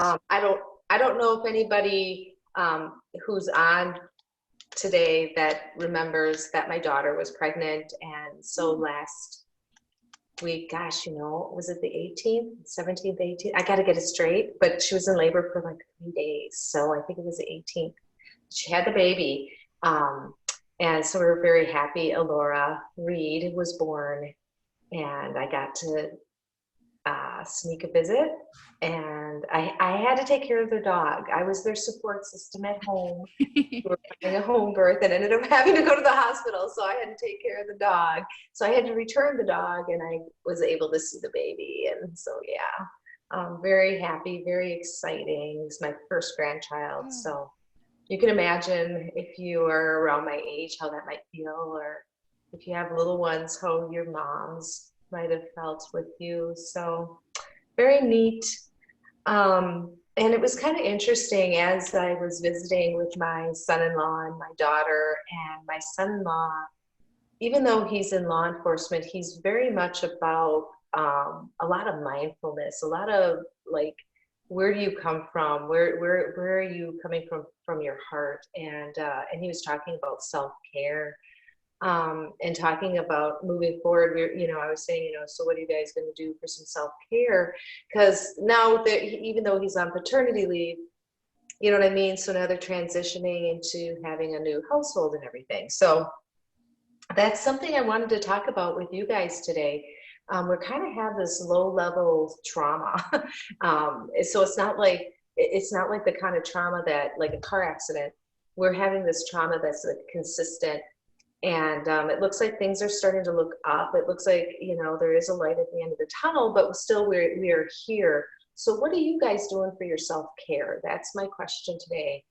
I don't know if anybody who's on today that remembers that my daughter was pregnant, and so last week, gosh, was it the 18th, 17th, 18th? I got to get it straight, but she was in labor for like 3 days, so I think it was the 18th. She had the baby, and so we were very happy. Alora Reed was born, and I got to sneak a visit, and I had to take care of their dog. I was their support system at home. We were having a home birth and ended up having to go to the hospital, so I had to take care of the dog. So I had to return the dog, and I was able to see the baby. And so, yeah, very happy, very exciting. It's my first grandchild. So you can imagine, if you are around my age, how that might feel, or if you have little ones, how your moms might have felt with you. So very neat. And it was kind of interesting as I was visiting with my son-in-law and my daughter, and my son-in-law, even though he's in law enforcement, he's very much about a lot of mindfulness, a lot of like, where do you come from? Where are you coming from your heart? And he was talking about self-care. And talking about moving forward, I was saying, so what are you guys going to do for some self-care? Because now that even though he's on paternity leave, you know what I mean? So now they're transitioning into having a new household and everything. So that's something I wanted to talk about with you guys today. We kind of have this low-level trauma. So it's not like the kind of trauma that, like a car accident. We're having this trauma that's like consistent. And it looks like things are starting to look up. It looks like, there is a light at the end of the tunnel, but still we are here. So what are you guys doing for your self-care? That's my question today.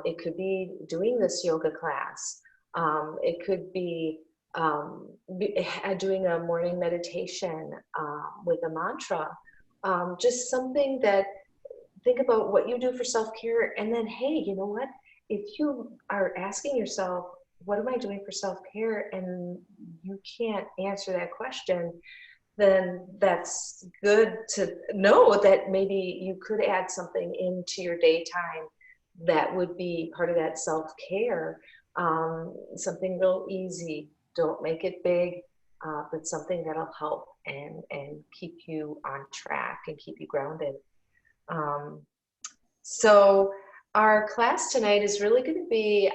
It could be doing this yoga class. It could be doing a morning meditation with a mantra. Just something that, think about what you do for self-care. And then, hey, you know what? If you are asking yourself, what am I doing for self-care? And you can't answer that question, then that's good to know that maybe you could add something into your daytime that would be part of that self-care. Something real easy. Don't make it big, but something that'll help and keep you on track and keep you grounded. So our class tonight is really going to be,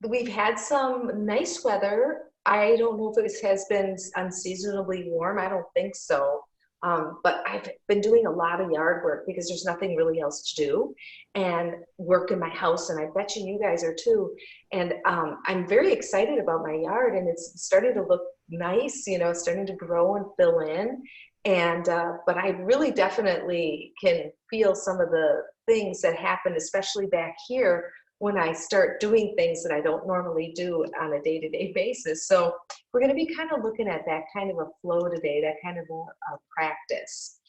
we've had some nice weather. I don't know if it has been unseasonably warm. I don't think so. But I've been doing a lot of yard work because there's nothing really else to do, and work in my house, and I bet you guys are too. And I'm very excited about my yard, and it's starting to look nice, it's starting to grow and fill in. And but I really definitely can feel some of the things that happen, especially back here, when I start doing things that I don't normally do on a day-to-day basis. So we're going to be kind of looking at that kind of a flow today, that kind of a practice.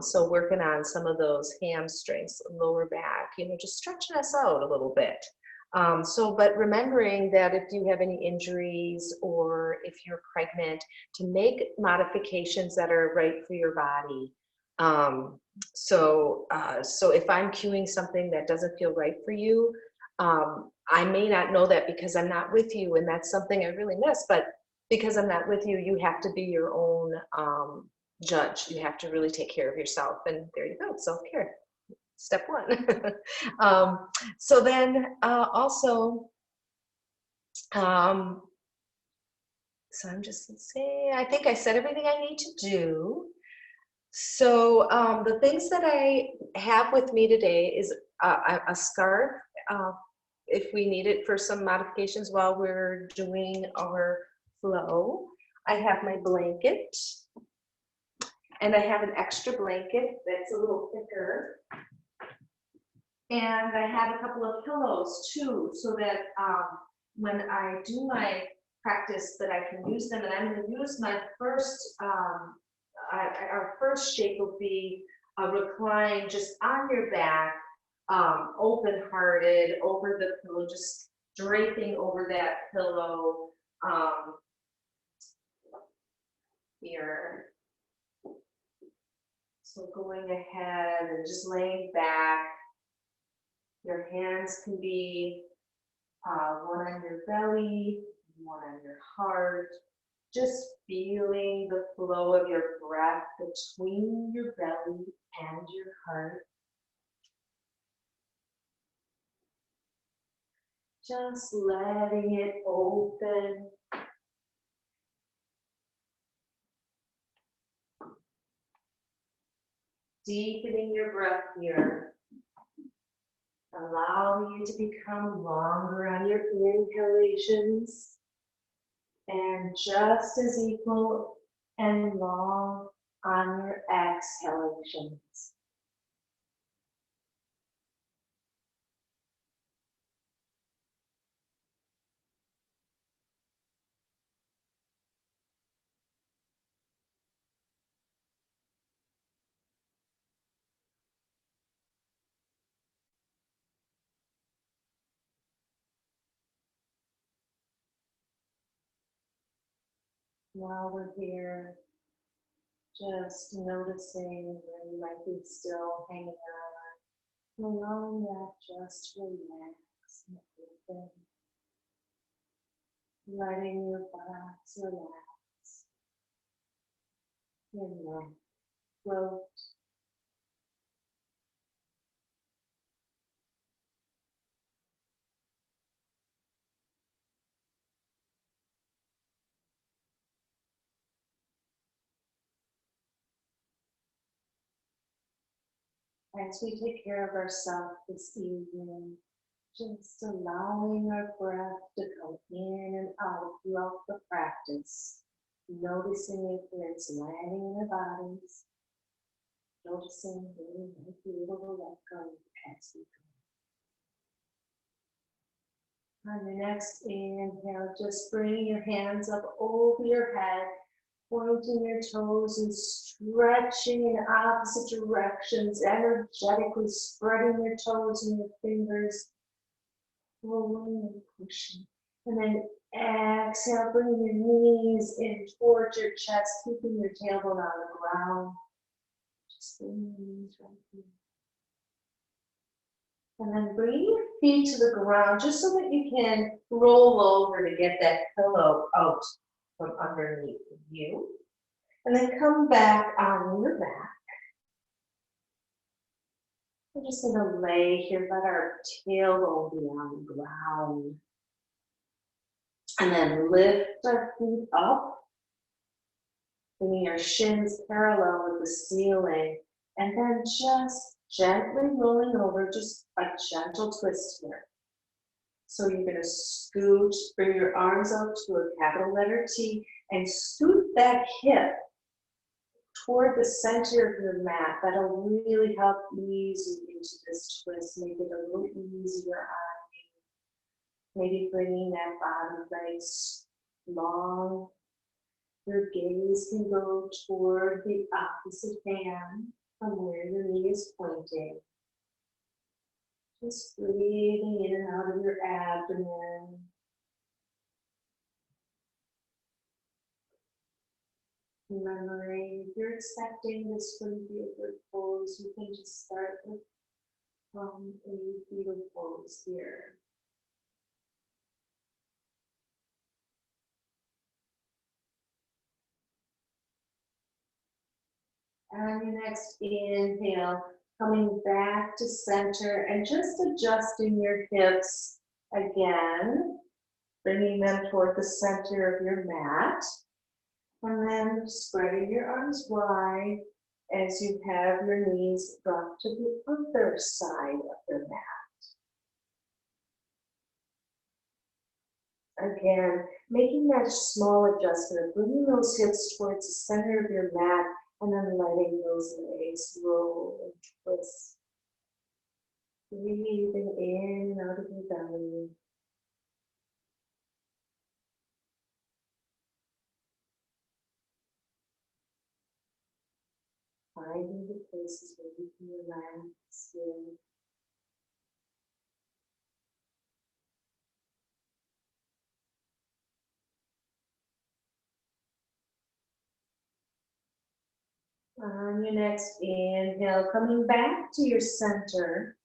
So working on some of those hamstrings, lower back, just stretching us out a little bit. But remembering that if you have any injuries or if you're pregnant, to make modifications that are right for your body. So if I'm cueing something that doesn't feel right for you, I may not know that because I'm not with you, and that's something I really miss. But because I'm not with you, you have to be your own judge. You have to really take care of yourself, and there you go, self-care. Step one. So then also, so I'm just, let's see, I think I said everything I need to do. So the things that I have with me today is a scarf, if we need it for some modifications while we're doing our flow. I have my blanket, and I have an extra blanket that's a little thicker. And I have a couple of pillows too, so that when I do my practice that I can use them. And I'm going to use my first, our first shape will be a recline just on your back, open-hearted, over the pillow, just draping over that pillow here. So going ahead and just laying back, your hands can be one on your belly, one on your heart, just feeling the flow of your breath between your belly and your heart. Just letting it open. Deepening your breath here. Allowing you to become longer on your inhalations and just as equal and long on your exhalations. While we're here, just noticing where you might be still hanging on, allowing that just to relax and open, letting your backs relax, your neck float. As we take care of ourselves this evening, just allowing our breath to come in and out throughout the practice, noticing if it's landing in our bodies, noticing where we might be able to let go as we go. On your next inhale, just bring your hands up over your head, pointing your toes and stretching in opposite directions, energetically spreading your toes and your fingers, pulling and pushing. And then exhale, bringing your knees in towards your chest, keeping your tailbone on the ground. Just bring your knees right here. And then bring your feet to the ground just so that you can roll over to get that pillow out from underneath you. And then come back on your back. We're just going to lay here, let our tailbone be on the ground. And then lift our feet up, bringing our shins parallel with the ceiling. And then just gently rolling over, just a gentle twist here. So you're going to scoot, bring your arms out to a capital letter T, and scoot that hip toward the center of your mat. That'll really help ease you into this twist, make it a little easier on you. Maybe bringing that bottom leg long. Your gaze can go toward the opposite hand from where your knee is pointing. Just breathing in and out of your abdomen. Remembering, if you're expecting this wouldn't be a good pose, you can just start with a fetal pose here. And your next inhale, coming back to center and just adjusting your hips again, bringing them toward the center of your mat. And then spreading your arms wide as you have your knees drop to the other side of your mat. Again, making that small adjustment, bringing those hips towards the center of your mat and then letting those legs roll and twist. Breathing in and out of your belly. Finding the places where you can relax here. On your next inhale, coming back to your center.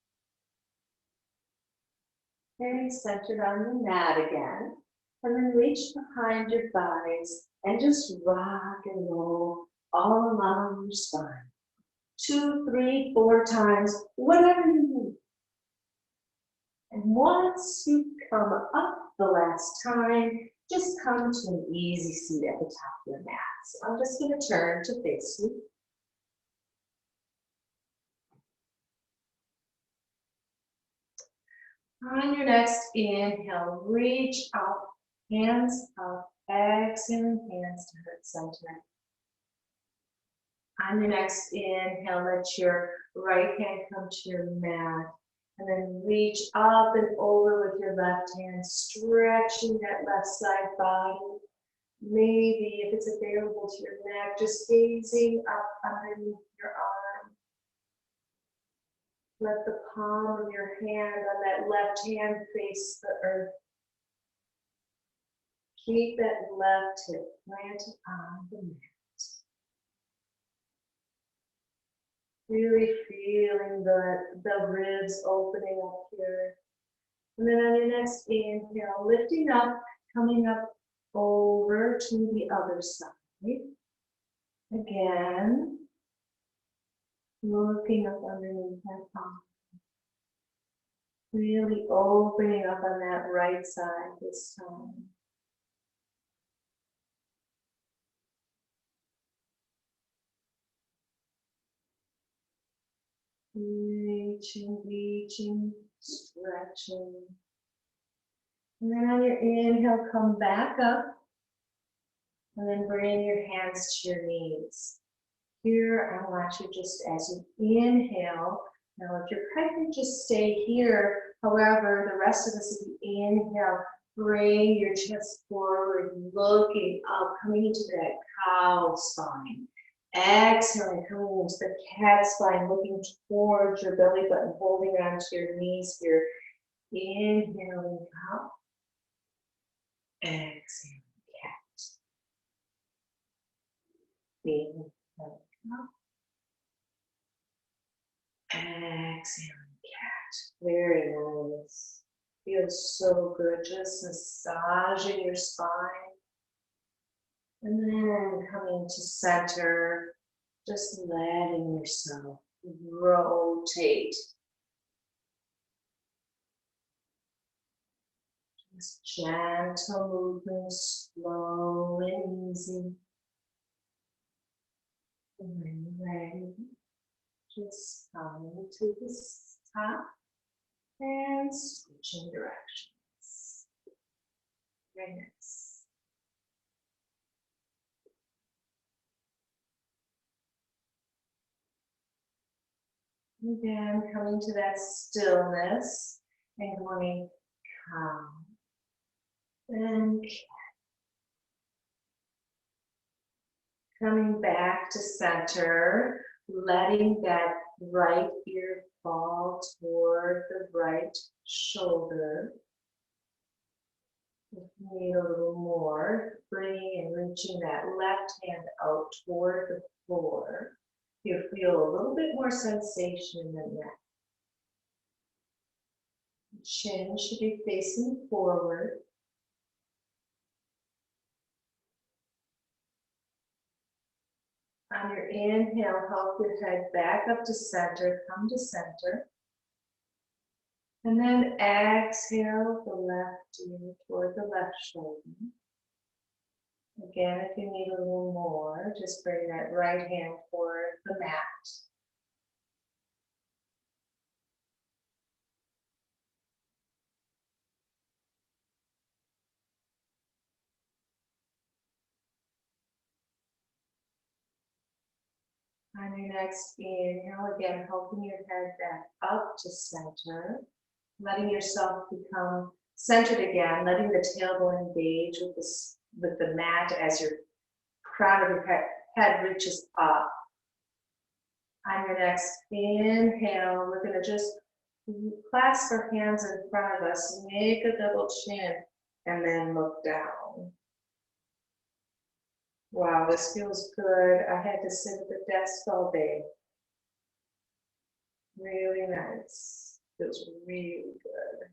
Very centered on the mat again. And then reach behind your thighs and just rock and roll all along your spine. 2, 3, 4 times, whatever you need. And once you come up the last time, just come to an easy seat at the top of your mat. So I'm just going to turn to face you. On your next inhale, reach up, hands up, exhaling, hands to heart center. On your next inhale, let your right hand come to your mat. And then reach up and over with your left hand, stretching that left side body. Maybe, if it's available to your neck, just gazing up underneath your arm. Let the palm of your hand on that left hand face the earth. Keep that left hip planted on the mat. Really feeling the ribs opening up here. And then on your next inhale, lifting up, coming up over to the other side. Again, looking up underneath that palm. Really opening up on that right side this time. Reaching, reaching, stretching. And then on your inhale, come back up. And then bring your hands to your knees. Here, I want you just as you inhale. Now, if you're pregnant, just stay here. However, the rest of us, as you inhale, bring your chest forward, looking up, coming into that cow spine. Exhaling, coming into the cat spine, looking towards your belly button, holding onto your knees here. Inhaling up. Exhaling, cat. Inhaling up. Exhaling, cat. Very nice. Feels so good. Just massaging your spine. And then coming to center, just letting yourself rotate. Just gentle movement, slow and easy. And when you're ready, just coming to the top and switching directions. Very nice. Again, coming to that stillness and going calm and coming back to center, letting that right ear fall toward the right shoulder. If you need a little more, bringing and reaching that left hand out toward the floor. You'll feel a little bit more sensation in the neck. The chin should be facing forward. On your inhale, help your head back up to center, come to center. And then exhale the left ear toward the left shoulder. Again, if you need a little more, just bring that right hand toward the mat. On your next inhale, again, helping your head back up to center, letting yourself become centered again, letting the tailbone engage with the mat as your crown of your head reaches up. On your next inhale, we're going to just clasp our hands in front of us, make a double chin, and then look down. Wow, this feels good. I had to sit at the desk all day. Really nice. Feels really good.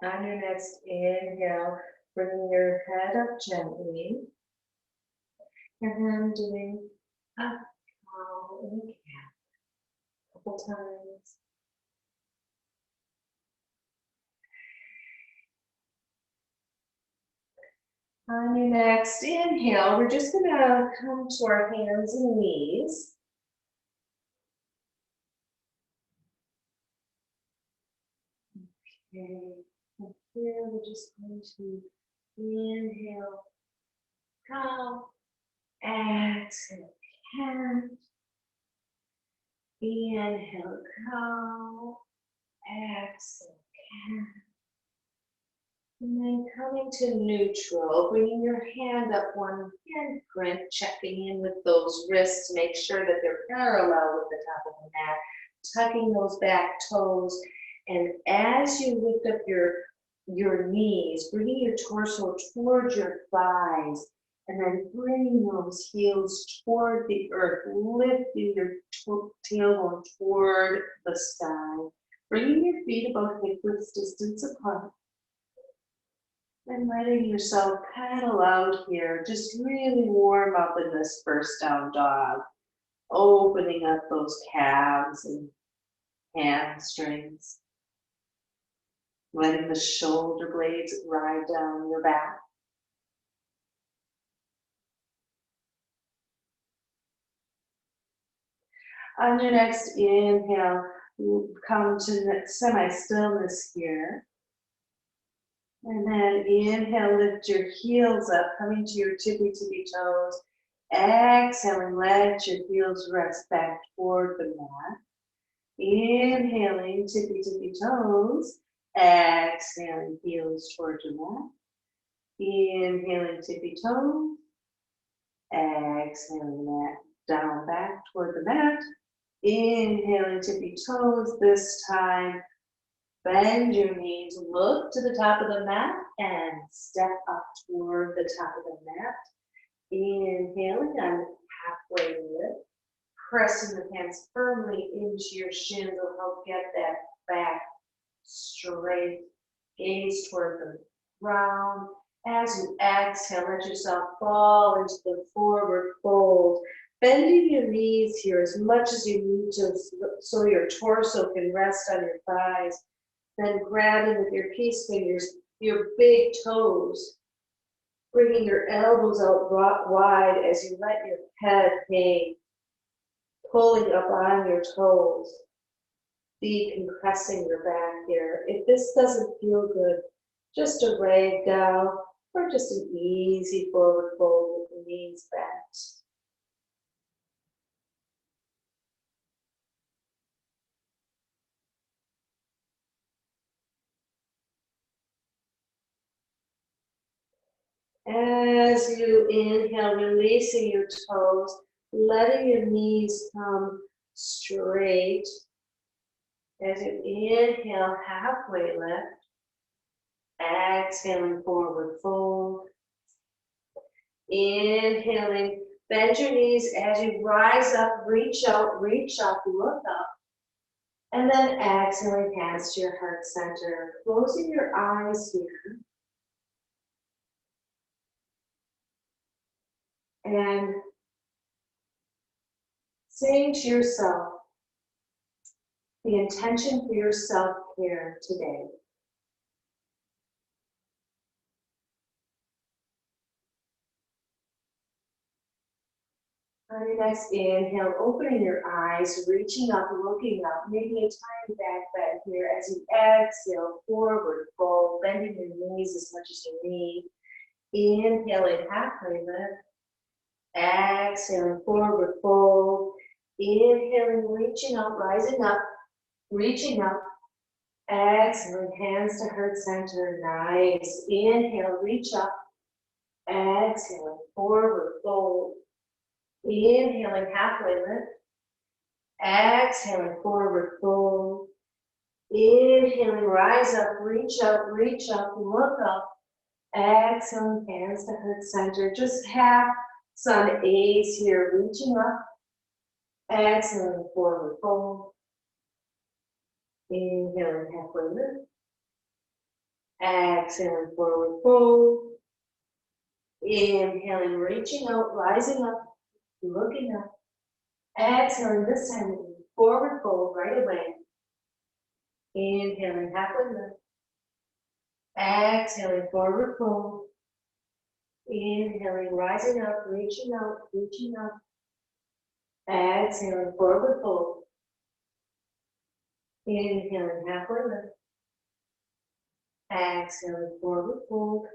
On your next inhale, bringing your head up gently, and then doing up, cow, and cat a couple times. On your next inhale, we're just gonna come to our hands and knees. Okay, and here we're just going to inhale, cow, exhale, cat, inhale, cow, exhale, cat. And then coming to neutral, bringing your hand up one handprint, checking in with those wrists, make sure that they're parallel with the top of the mat, tucking those back toes. And as you lift up your knees, bringing your torso towards your thighs, and then bringing those heels toward the earth, lifting your tailbone toward the sky, bringing your feet about hip width distance apart. And letting yourself paddle out here, just really warm up in this first down dog, opening up those calves and hamstrings, letting the shoulder blades ride down your back. On your next inhale, come to semi-stillness here. And then inhale, lift your heels up, coming to your tippy toes. Exhaling, let your heels rest back toward the mat. Inhaling, tippy toes. Exhaling, heels toward your mat. Inhaling, tippy toes. Exhaling, mat down back toward the mat. Inhaling, tippy toes. This time, bend your knees, look to the top of the mat, and step up toward the top of the mat. Inhaling on halfway lift, pressing the hands firmly into your shins will help get that back straight. Gaze toward the ground. As you exhale, let yourself fall into the forward fold. Bending your knees here as much as you need to so your torso can rest on your thighs. Then grabbing with your peace fingers your big toes, bringing your elbows out wide as you let your head hang, pulling up on your toes, decompressing your back here. If this doesn't feel good, just a ragdoll or just an easy forward fold with the knees bent. As you inhale, releasing your toes, letting your knees come straight. As you inhale, halfway lift. Exhaling, forward fold. Inhaling, bend your knees as you rise up, reach out, reach up, look up. And then exhaling, hands to your heart center. Closing your eyes here. And saying to yourself the intention for your self-care today. On your next inhale, opening your eyes, reaching up, looking up, making a tiny back bend here as you exhale, forward fold, bending your knees as much as you need. Inhaling, halfway lift. Exhaling, forward fold. Inhaling, reaching up, rising up, reaching up. Exhaling, hands to heart center. Nice. Inhale, reach up. Exhaling, forward fold. Inhaling, halfway lift. Exhaling, forward fold. Inhaling, rise up, reach up, look up. Exhaling, hands to heart center. Just have some A's here, reaching up. Exhaling, forward fold. Inhaling, halfway lift. Exhaling, forward fold. Inhaling, reaching out, rising up, looking up. Exhaling, this time, forward fold right away. Inhaling, halfway lift. Exhaling, forward fold. Inhaling, rising up, reaching out, reaching up. Exhaling, forward fold. Inhaling, halfway lift. Exhaling, forward fold.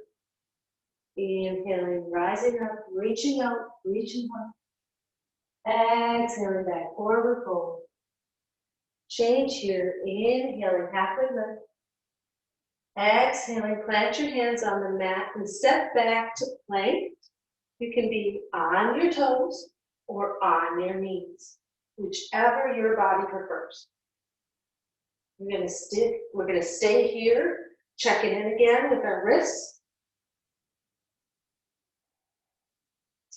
Inhaling, rising up, reaching out, reaching up. Exhaling, back, forward fold. Change here. Inhaling, halfway lift. Exhaling, plant your hands on the mat and step back to plank. You can be on your toes or on your knees, whichever your body prefers. We're gonna stay here, checking in again with our wrists.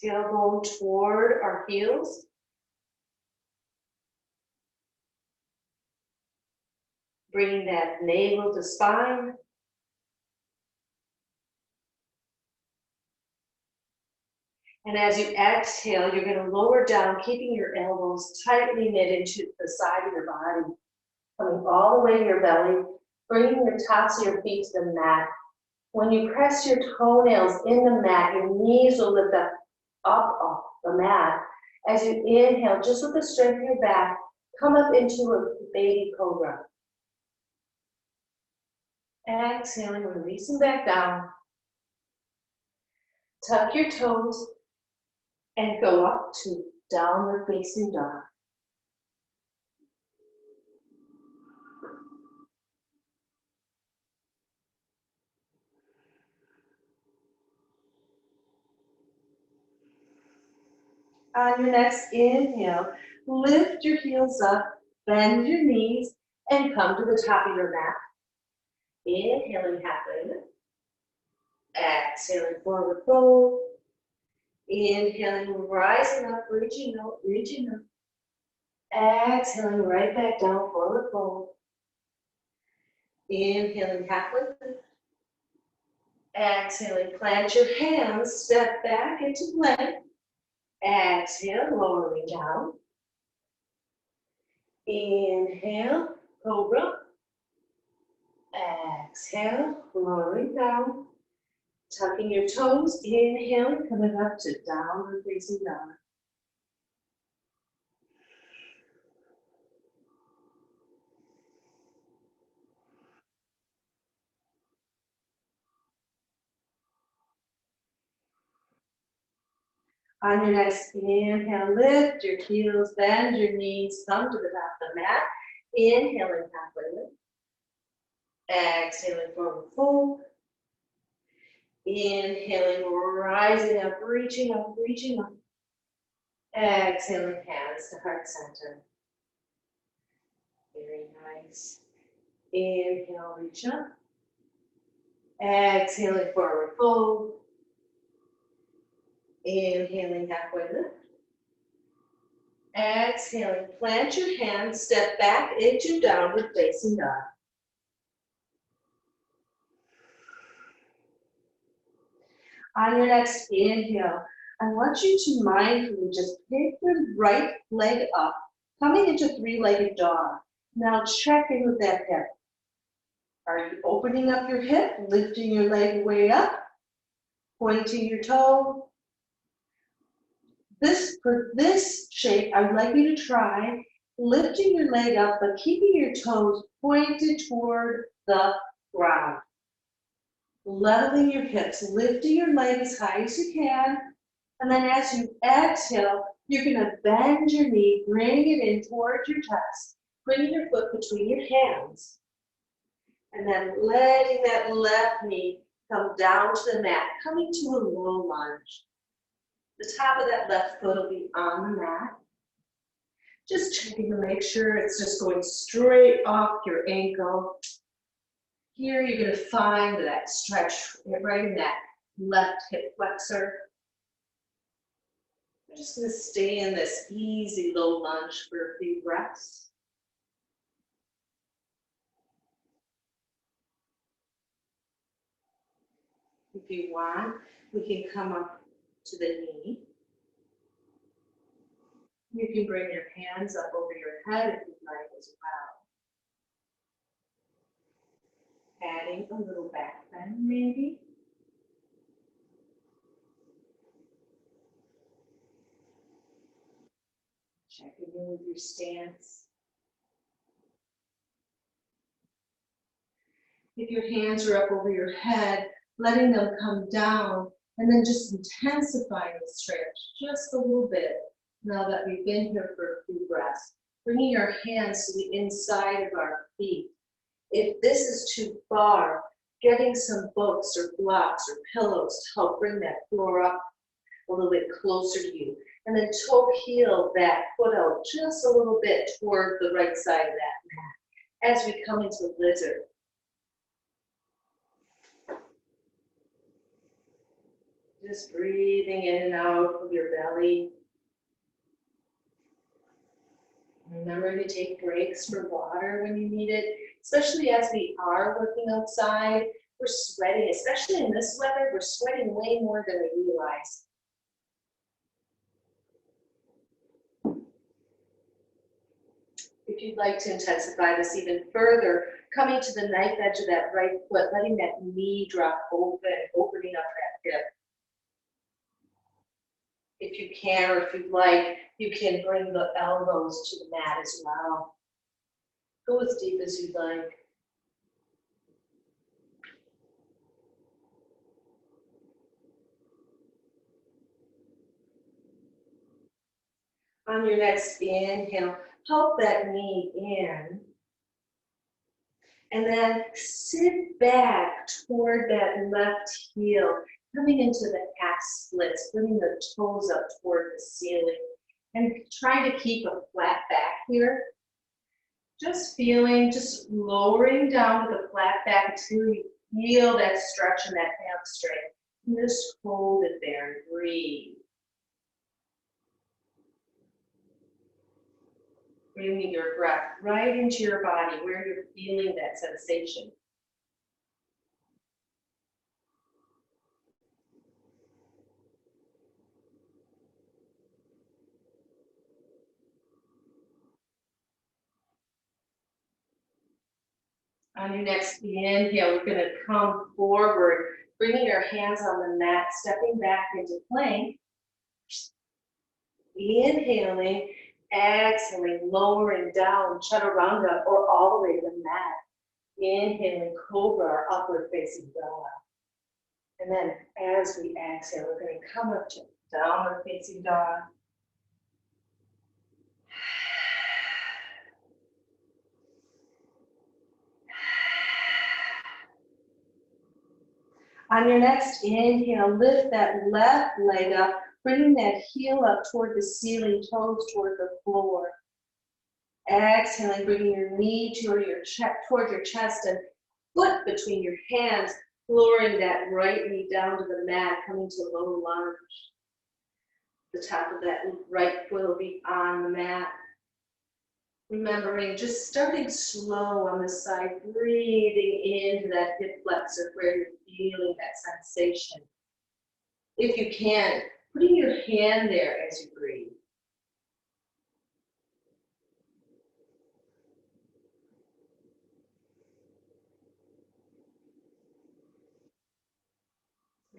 Tailbone toward our heels. Bringing that navel to spine. And as you exhale, you're going to lower down, keeping your elbows tightly knit into the side of your body. Coming all the way to your belly, bringing your tops of your feet to the mat. When you press your toenails in the mat, your knees will lift up off the mat. As you inhale, just with the strength of your back, come up into a baby cobra. Exhaling, releasing back down. Tuck your toes and go up to downward facing dog. On your next inhale, lift your heels up, bend your knees, and come to the top of your mat. Inhaling, halfway lift. Exhaling, forward fold. Inhaling, rising up, reaching out, reaching up. Exhaling, right back down, forward fold. Inhaling, halfway lift. Exhaling, plant your hands, step back into plank. Exhale, lowering down. Inhale, cobra. Exhale, lowering down. Tucking your toes, inhaling, coming up to downward facing dog. On your next inhale, lift your heels, bend your knees, come to the top of the mat. Inhaling, halfway lift. Exhaling, forward fold. Inhaling, rising up, reaching up, reaching up. Exhaling, hands to heart center. Very nice. Inhale, reach up. Exhaling, forward fold. Inhaling, halfway lift. Exhaling, plant your hands, step back into downward facing dog. On your next inhale, I want you to mindfully just pick your right leg up, coming into three-legged dog. Now check in with that hip. Are you opening up your hip, lifting your leg way up, pointing your toe? For this shape, I would like you to try lifting your leg up, but keeping your toes pointed toward the ground. Leveling your hips, lifting your leg as high as you can. And then as you exhale, you're gonna bend your knee, bring it in towards your chest, bringing your foot between your hands. And then letting that left knee Come down to the mat, coming to a low lunge. The top of that left foot will be on the mat. Just checking to make sure it's just going straight off your ankle. Here you're going to find that stretch right in that left hip flexor. We're just going to stay in this easy low lunge for a few breaths. If you want, we can come up to the knee. You can bring your hands up over your head if you'd like as well. Adding a little back bend maybe. Checking in with your stance. If your hands are up over your head, letting them come down and then just intensifying the stretch just a little bit now that we've been here for a few breaths. Bringing our hands to the inside of our feet. If this is too far, getting some books or blocks or pillows to help bring that floor up a little bit closer to you. And then toe heel that foot out just a little bit toward the right side of that mat as we come into lizard. Just breathing in and out of your belly. Remember to take breaks for water when you need it, especially as we are working outside. We're sweating, especially in this weather, we're sweating way more than we realize. If you'd like to intensify this even further, coming to the knife edge of that right foot, letting that knee drop open, opening up that hip. If you can, or if you'd like, you can bring the elbows to the mat as well. Go as deep as you'd like. On your next inhale, help that knee in. And then sit back toward that left heel, coming into the calf splits, bringing the toes up toward the ceiling. And try to keep a flat back here. Just feeling, just lowering down to the flat back until you feel that stretch in that hamstring. And just hold it there and breathe. Bringing your breath right into your body where you're feeling that sensation. On your next inhale, we're going to come forward, bringing our hands on the mat, stepping back into plank. Inhaling, exhaling, lowering down, chaturanga, or all the way to the mat. Inhaling, cobra, or upward facing dog. And then as we exhale, we're going to come up to downward facing dog. On your next inhale, lift that left leg up, bringing that heel up toward the ceiling, toes toward the floor. Exhaling, bringing your knee toward your chest and foot between your hands, lowering that right knee down to the mat, coming to low lunge. The top of that right foot will be on the mat. Remembering, just starting slow on this side, breathing into that hip flexor where you're feeling that sensation. If you can, putting your hand there as you breathe.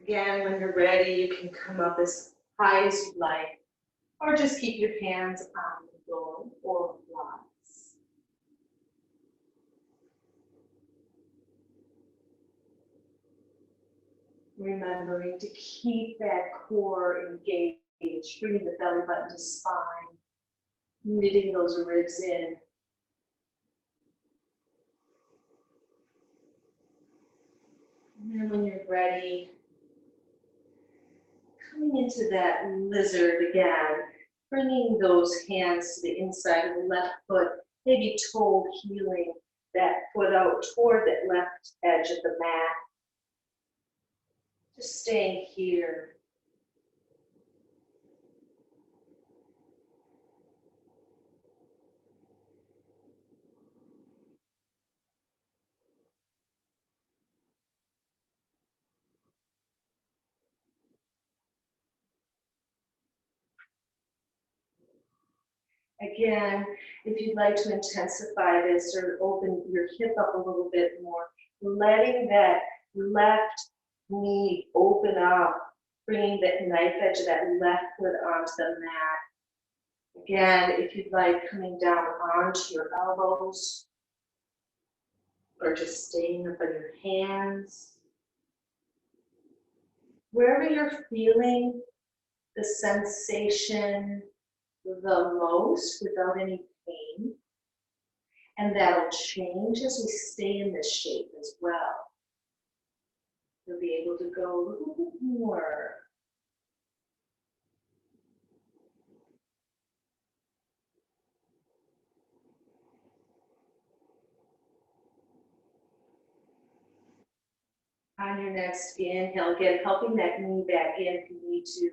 Again, when you're ready, you can come up as high as you'd like, or just keep your hands on the floor or blocks. Remembering to keep that core engaged, bringing the belly button to spine, knitting those ribs in. And then when you're ready, coming into that lizard again, bringing those hands to the inside of the left foot, maybe toe healing that foot out toward that left edge of the mat. Just staying here. Again, if you'd like to intensify this or open your hip up a little bit more, letting that left knee open up, bringing that knife edge of that left foot onto the mat. Again, if you'd like, coming down onto your elbows or just staying up on your hands. Wherever you're feeling the sensation the most without any pain. And that'll change as we stay in this shape as well. You'll be able to go a little bit more. On your next inhale, again, helping that knee back in if you need to.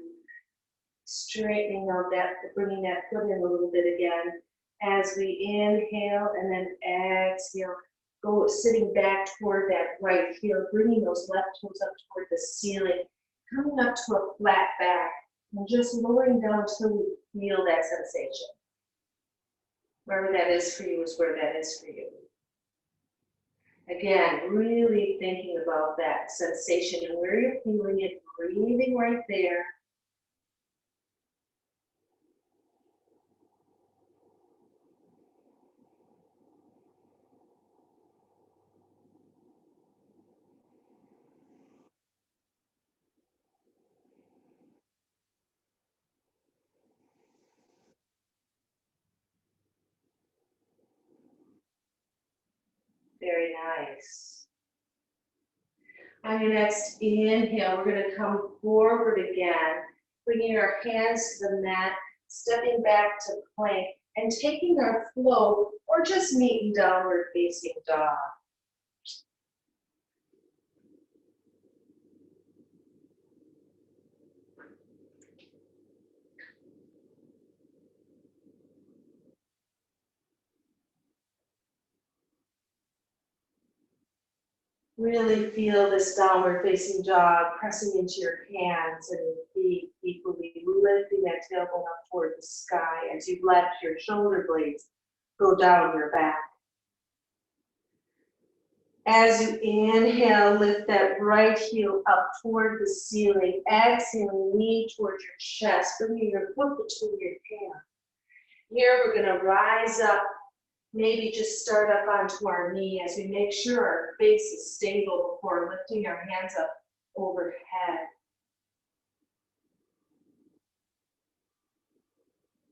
Straightening out that, bringing that foot in a little bit again. As we inhale and then exhale, go sitting back toward that right heel, bringing those left toes up toward the ceiling, coming up to a flat back, and just lowering down until you feel that sensation. Wherever that is for you is where that is for you. Again, really thinking about that sensation and where you're feeling it, breathing right there. Very nice. On your next inhale, we're going to come forward again, bringing our hands to the mat, stepping back to plank, and taking our flow, or just meeting downward facing dog. Really feel this downward facing dog pressing into your hands and your feet equally, lifting that tailbone up toward the sky as you let your shoulder blades go down your back. As you inhale, lift that right heel up toward the ceiling. Exhale, lean towards your chest, bringing your foot between your hands. Here we're going to rise up. Maybe just start up onto our knee as we make sure our face is stable before lifting our hands up overhead.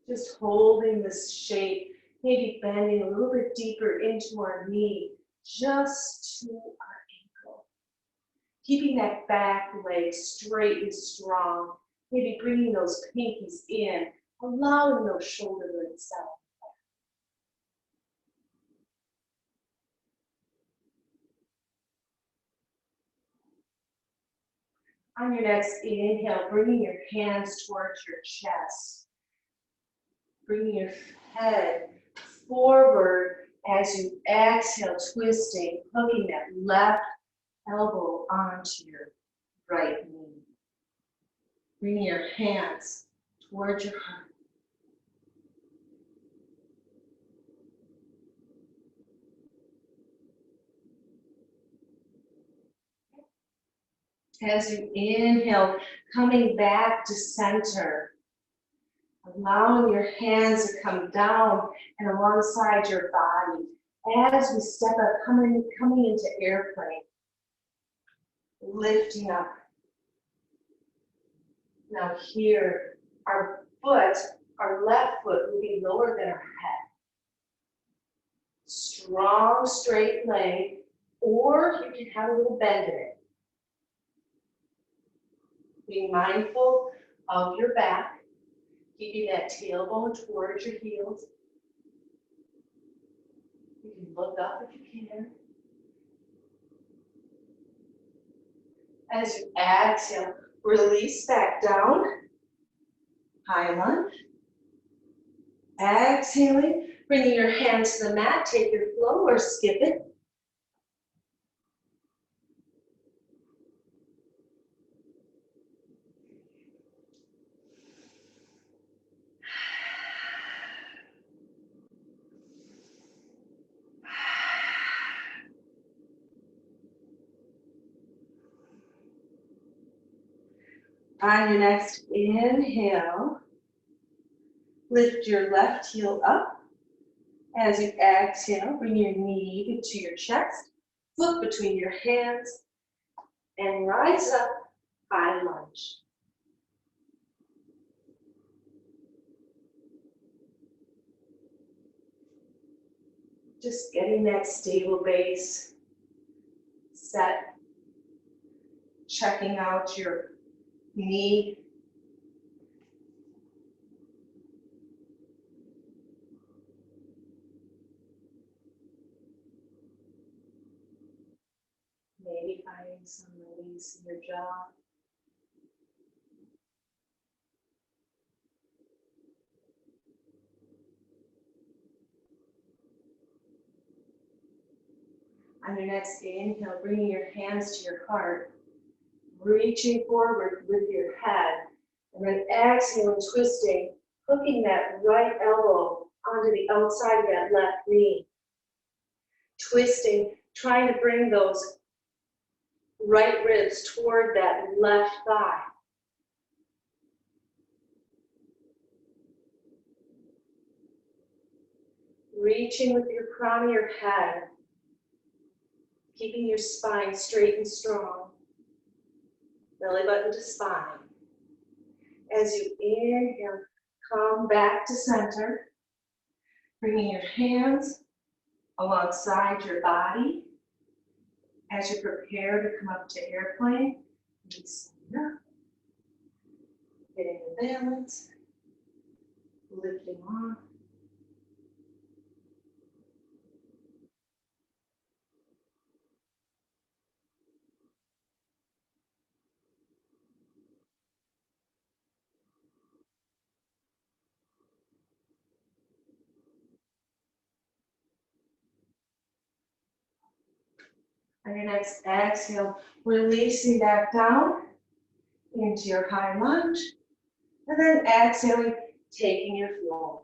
Just holding this shape, maybe bending a little bit deeper into our knee, just to our ankle. Keeping that back leg straight and strong, maybe bringing those pinkies in, allowing those shoulder blades down. On your next inhale, bringing your hands towards your chest. Bringing your head forward as you exhale, twisting, hooking that left elbow onto your right knee. Bringing your hands towards your heart. As you inhale, coming back to center. Allowing your hands to come down and alongside your body. As we step up, coming into airplane. Lifting up. Now here, our left foot will be lower than our head. Strong, straight leg, or you can have a little bend in it. Being mindful of your back, keeping that tailbone towards your heels. You can look up if you can. As you exhale, release back down. High lunge. Exhaling, bringing your hands to the mat, take your flow or skip it. On your next inhale, lift your left heel up. As you exhale, bring your knee to your chest, foot between your hands, and rise up, high lunge. Just getting that stable base set, checking out your knee. Maybe finding some release in your jaw. On your next inhale, bringing your hands to your heart, reaching forward with your head, and then exhaling, twisting, hooking that right elbow onto the outside of that left knee. Twisting, trying to bring those right ribs toward that left thigh. Reaching with your crown of your head, keeping your spine straight and strong. Belly button to spine. As you inhale, come back to center, bringing your hands alongside your body. As you prepare to come up to airplane, release up, getting the balance, lifting off. On your next exhale, releasing back down into your high lunge, and then exhaling, taking your flow.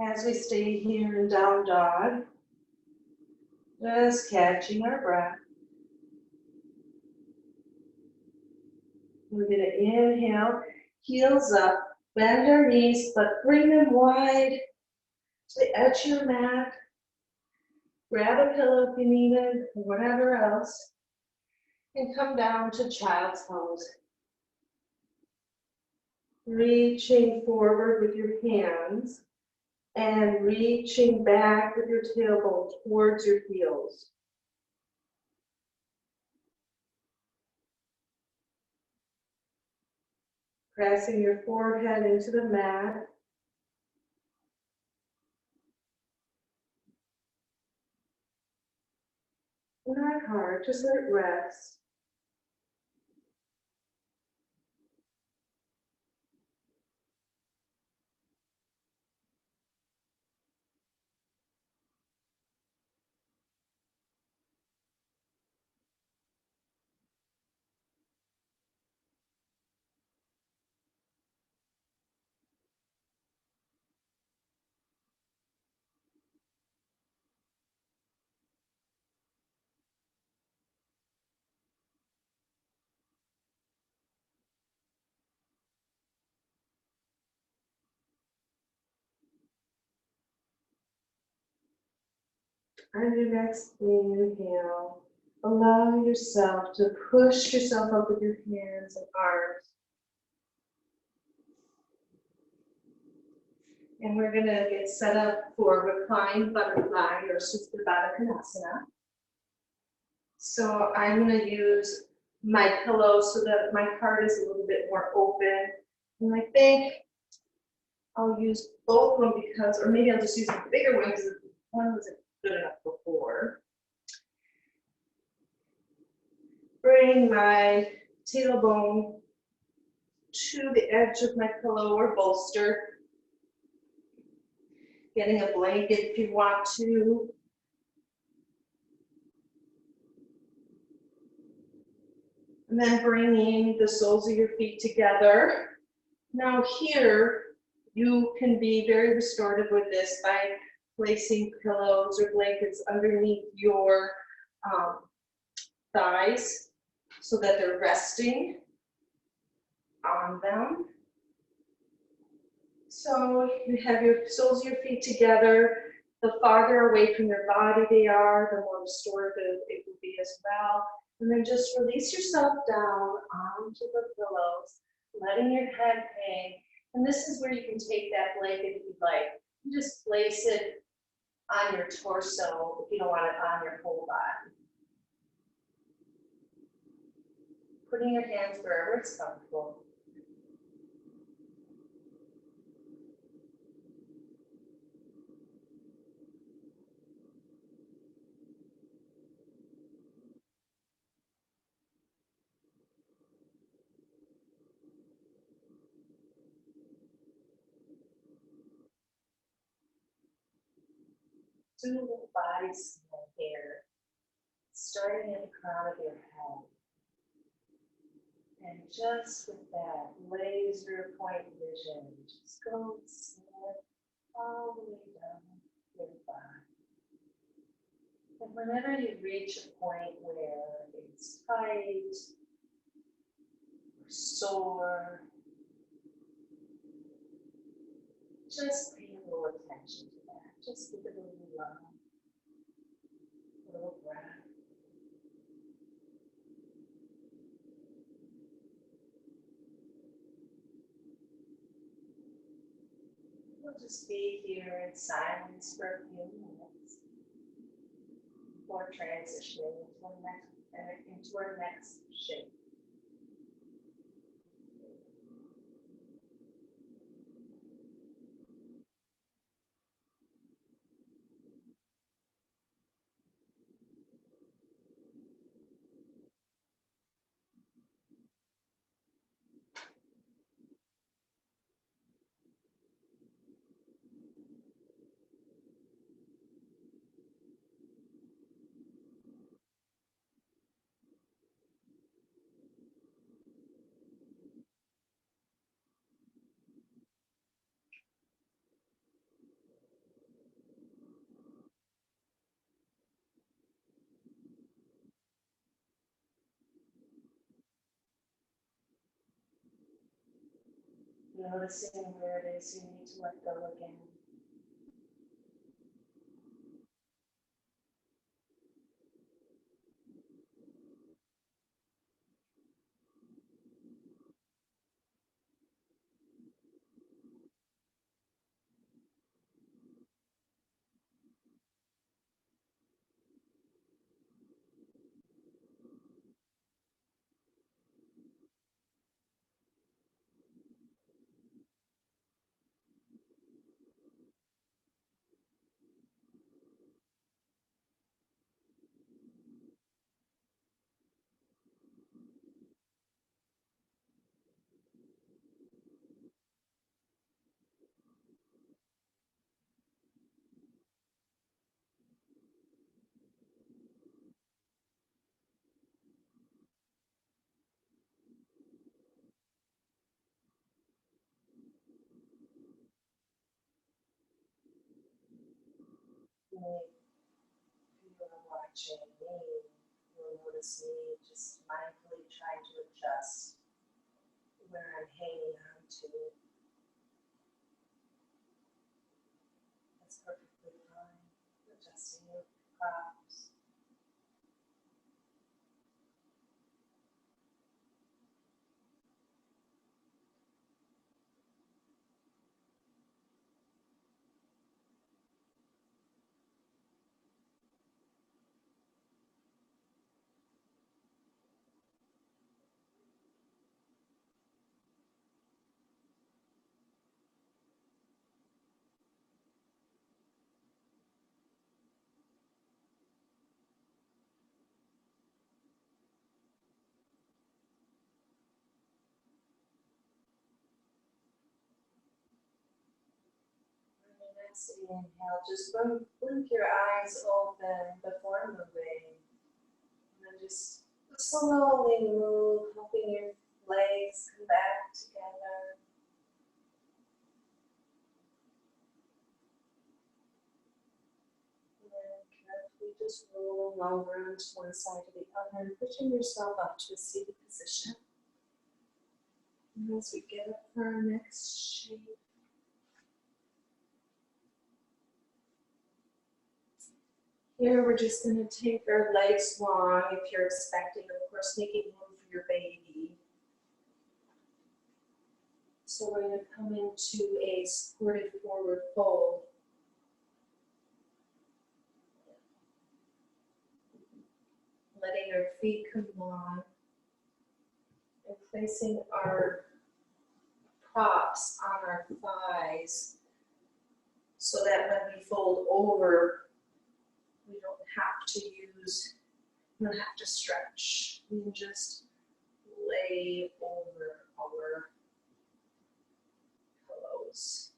As we stay here in down dog, just catching our breath. We're going to inhale, heels up, bend our knees, but bring them wide to the edge of your mat. Grab a pillow if you need it, or whatever else, and come down to child's pose. Reaching forward with your hands and reaching back with your tailbone towards your heels. Pressing your forehead into the mat. Not hard, just let it rest. On your next inhale, allow yourself to push yourself up with your hands and arms. And we're going to get set up for reclined butterfly or Supta Baddha Konasana. So I'm going to use my pillow so that my heart is a little bit more open. And I think I'll use both of them because, or maybe I'll just use the bigger one because one wasn't good enough before. Bring my tailbone to the edge of my pillow or bolster. Getting a blanket if you want to. And then bringing the soles of your feet together. Now here, you can be very restorative with this by placing pillows or blankets underneath your thighs so that they're resting on them. So you have your soles of your feet together. The farther away from your body they are, the more restorative it will be as well. And then just release yourself down onto the pillows, letting your head hang. And this is where you can take that blanket if you'd like. You just place it on your torso if you don't want it on your whole body. Putting your hands wherever it's comfortable. Do a little body scan here, starting at the crown of your head. And just with that laser point vision, just go scan all the way down your body. And whenever you reach a point where it's tight or sore, just pay a little attention to that. Just give it a little love, a little breath. We'll just be here in silence for a few minutes before transitioning into our next shape. Noticing where it is you need to let go again. If you are watching me, you'll notice me just mindfully trying to adjust where I'm hanging on to. That's perfectly fine. Adjusting your next inhale, just blink your eyes open before moving. And then just slowly move, helping your legs come back together. And then carefully just roll over onto one side to the other and pushing yourself up to a seated position. And as we get up for our next shape, here we're just going to take our legs long if you're expecting, of course, making room for your baby. So we're going to come into a supported forward fold. Letting our feet come long and placing our props on our thighs so that when we fold over, we don't have to stretch. We can just lay over our pillows.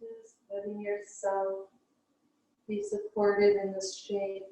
Just letting yourself be supported in this shape.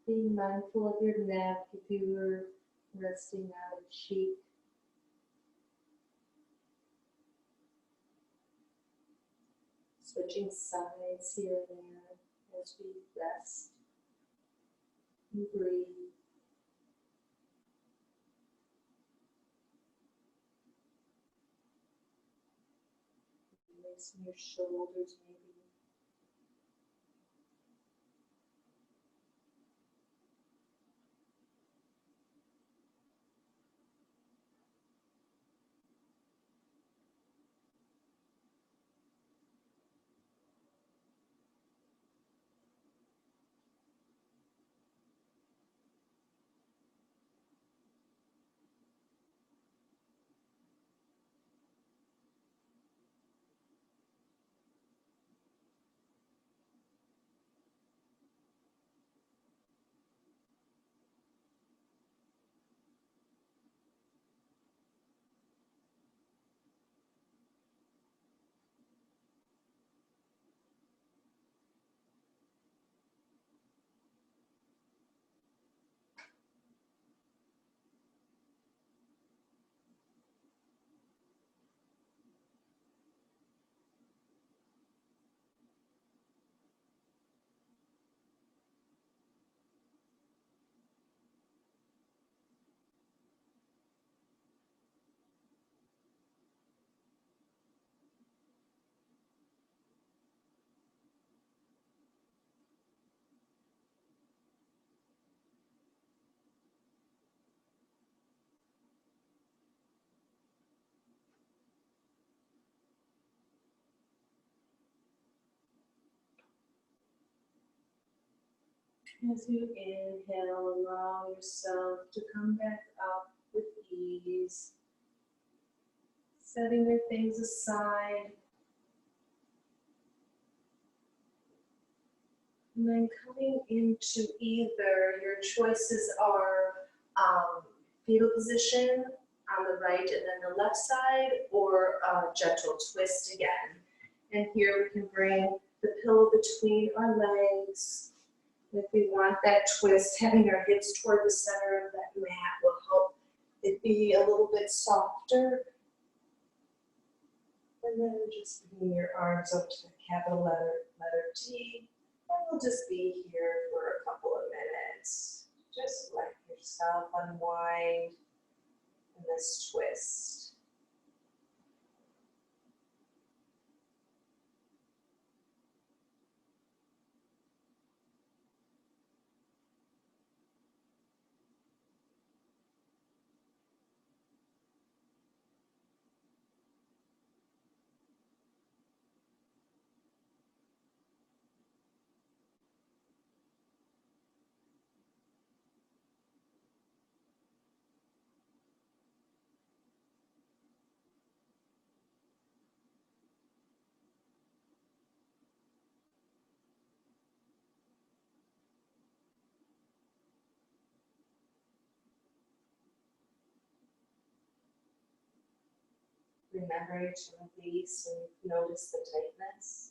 Being mindful of your neck if you were resting out a cheek. Switching sides here and there as we rest and breathe. Releasing your shoulders maybe. As you inhale, allow yourself to come back up with ease, setting your things aside, and then coming into either your choices are fetal position on the right and then the left side, or a gentle twist again. And here we can bring the pillow between our legs. If we want that twist, having our hips toward the center of that mat will help it be a little bit softer. And then just bringing your arms up to the capital letter T. And we'll just be here for a couple of minutes. Just let yourself unwind in this twist. remembering to release when you notice the tightness.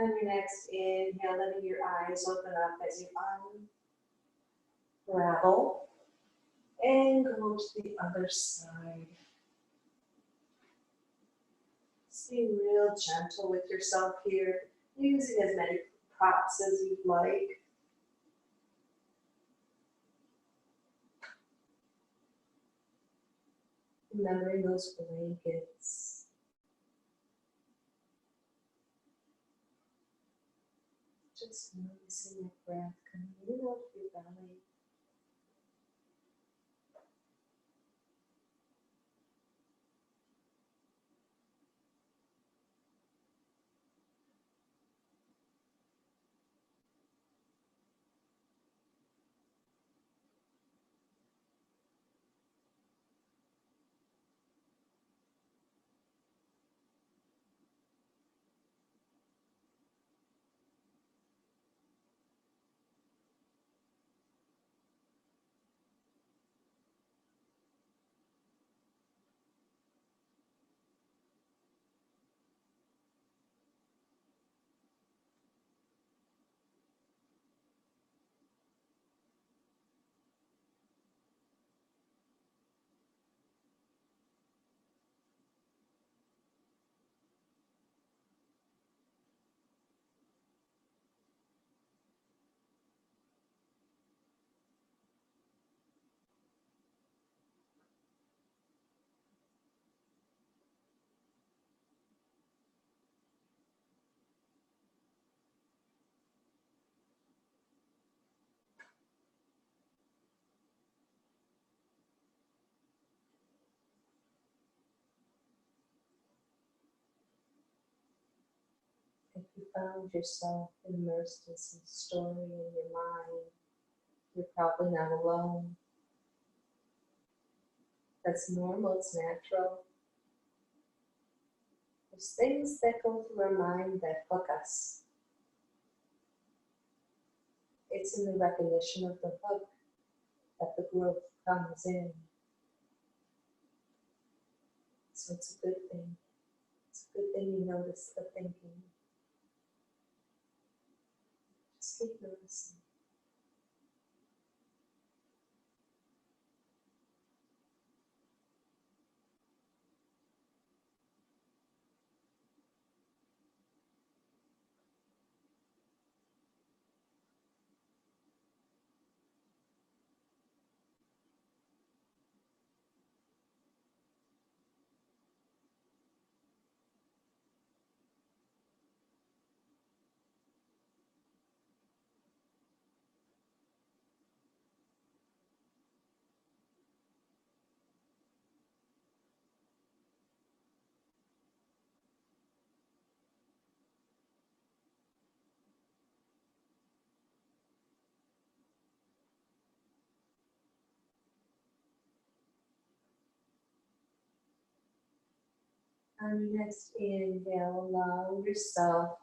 On your next inhale, letting your eyes open up as you unravel and go to the other side. Just be real gentle with yourself here, using as many props as you'd like. Remembering those blankets. Just noticing that breath coming in and out of your belly. If you found yourself immersed in some story in your mind, you're probably not alone. That's normal, it's natural. There's things that go through our mind that hook us. It's in the recognition of the hook that the growth comes in. So it's a good thing. It's a good thing you notice the thinking. Just keep noticing. On your next inhale, allow yourself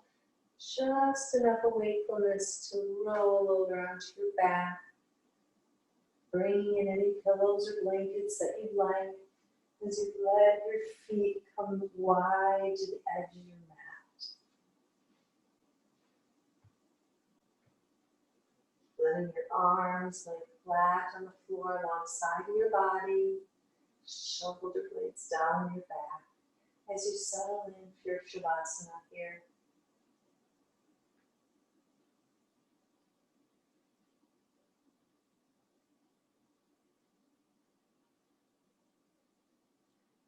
just enough wakefulness to roll over onto your back. Bringing in any pillows or blankets that you'd like as you let your feet come wide to the edge of your mat. Letting your arms lay flat on the floor alongside of your body. Shoulder blades down your back as you settle in for your Shavasana here.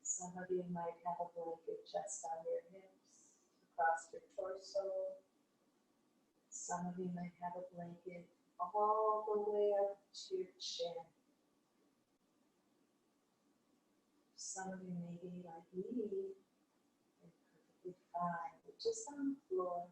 Some of you might have a blanket just on your hips, across your torso. Some of you might have a blanket all the way up to your chin. Some of you may be like me, and perfectly fine, but just on the floor.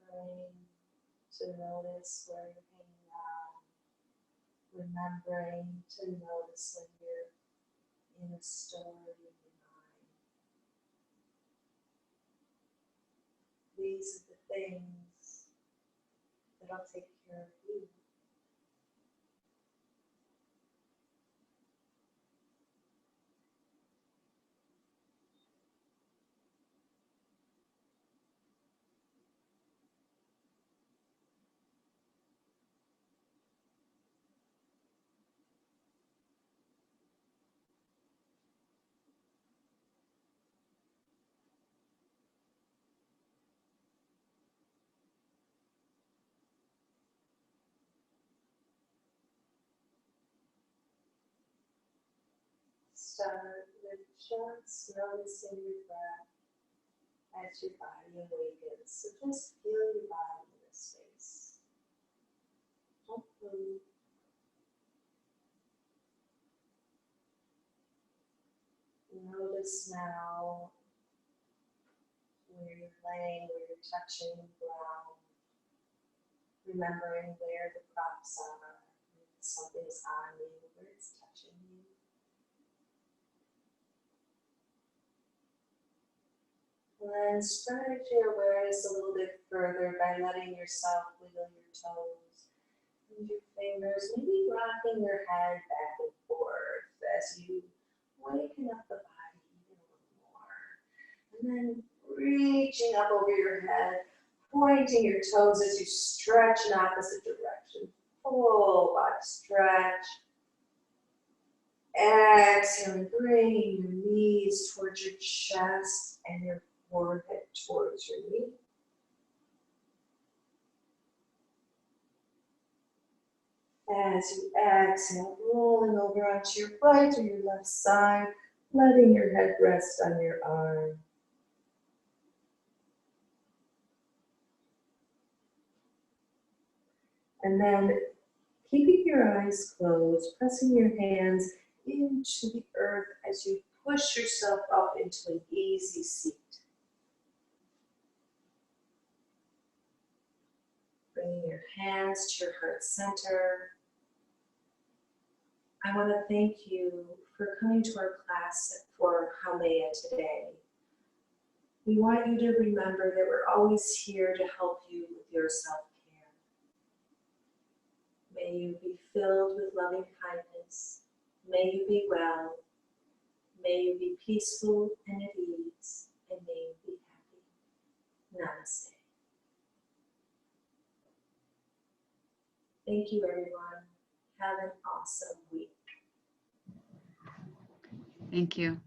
Remembering to notice where you're hanging out. Remembering to notice when you're in a story in your mind. These are the things that'll take care of you. Start with just noticing your breath as your body awakens. So just feel your body in this space. Don't move. Notice now where you're laying, where you're touching the ground. Remembering where the props are. If something's on you, where it's touching you. And then spread your awareness a little bit further by letting yourself wiggle your toes and your fingers, maybe rocking your head back and forth as you waken up the body even a little more. And then reaching up over your head, pointing your toes as you stretch in opposite direction. Full body stretch. Exhaling, bringing your knees towards your chest and your forehead towards your knee. As you exhale, rolling over onto your right or your left side, letting your head rest on your arm. And then keeping your eyes closed, pressing your hands into the earth as you push yourself up into an easy seat. Bringing your hands to your heart center. I want to thank you for coming to our class for Haumea today. We want you to remember that we're always here to help you with your self-care. May you be filled with loving kindness. May you be well. May you be peaceful and at ease. And may you be happy. Namaste. Thank you, everyone. Have an awesome week. Thank you.